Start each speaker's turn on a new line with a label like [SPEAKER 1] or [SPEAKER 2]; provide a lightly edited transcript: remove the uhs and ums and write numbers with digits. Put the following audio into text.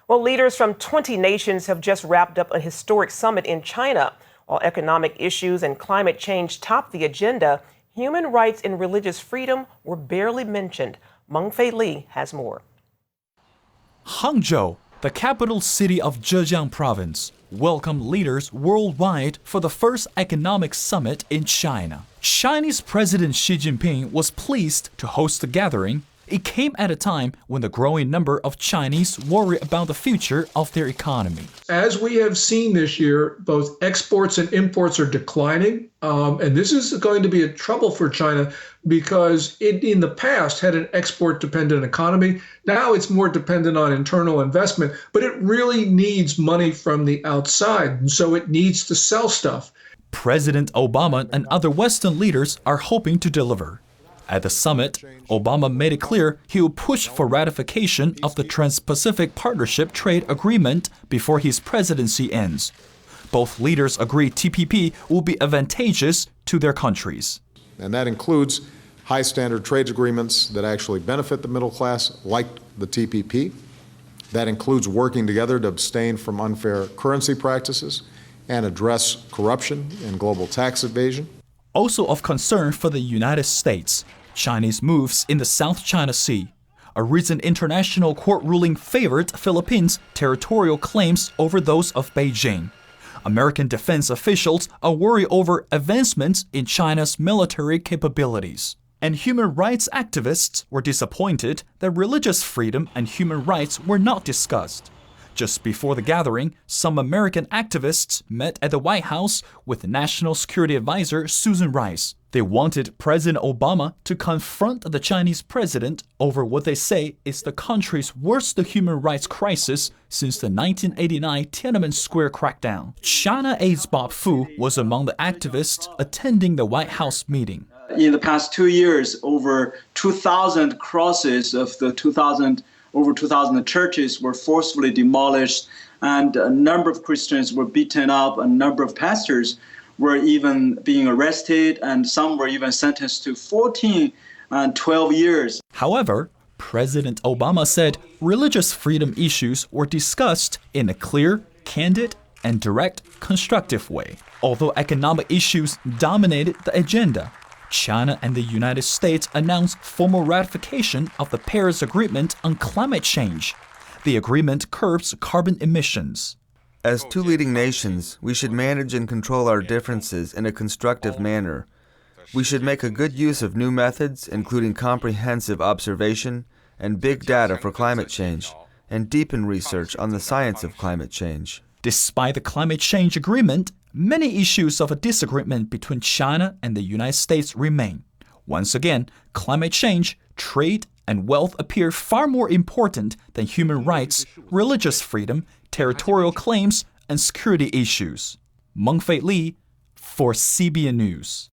[SPEAKER 1] Well, leaders from 20 nations have just wrapped up a historic summit in China. While economic issues and climate change top the agenda, human rights and religious freedom were barely mentioned. Meng-Fei Li has more.
[SPEAKER 2] Hangzhou, the capital city of Zhejiang province, welcomed leaders worldwide for the first economic summit in China. Chinese President Xi Jinping was pleased to host the gathering. It came at a time when the growing number of Chinese worry about the future of their economy.
[SPEAKER 3] As we have seen this year, both exports and imports are declining. And this is going to be a trouble for China because it, in the past, had an export-dependent economy. Now it's more dependent on internal investment, but it really needs money from the outside. And so it needs to sell stuff.
[SPEAKER 2] President Obama and other Western leaders are hoping to deliver. At the summit, Obama made it clear he will push for ratification of the Trans-Pacific Partnership Trade Agreement before his presidency ends. Both leaders agree TPP will be advantageous to their countries.
[SPEAKER 4] And that includes high-standard trade agreements that actually benefit the middle class, like the TPP. That includes working together to abstain from unfair currency practices and address corruption and global tax evasion.
[SPEAKER 2] Also of concern for the United States, Chinese moves in the South China Sea. A recent international court ruling favored Philippines' territorial claims over those of Beijing. American defense officials are worried over advancements in China's military capabilities. And human rights activists were disappointed that religious freedom and human rights were not discussed. Just before the gathering, some American activists met at the White House with National Security Advisor Susan Rice. They wanted President Obama to confront the Chinese president over what they say is the country's worst human rights crisis since the 1989 Tiananmen Square crackdown. China aides Bob Fu was among the activists attending the White House meeting.
[SPEAKER 5] In the past 2 years, over 2,000 crosses of the over 2,000 churches were forcefully demolished, and a number of Christians were beaten up, a number of pastors were even being arrested, and some were even sentenced to 14 and 12 years.
[SPEAKER 2] However, President Obama said religious freedom issues were discussed in a clear, candid, and direct, constructive way. Although economic issues dominated the agenda, China and the United States announced formal ratification of the Paris Agreement on climate change. The agreement curbs carbon emissions.
[SPEAKER 6] As two leading nations, we should manage and control our differences in a constructive manner. We should make a good use of new methods, including comprehensive observation and big data for climate change, and deepen research on the science of climate change.
[SPEAKER 2] Despite the climate change agreement, many issues of a disagreement between China and the United States remain. Once again, climate change, trade, and wealth appear far more important than human rights, religious freedom, territorial claims, and security issues. Meng-Fei Li for CBN News.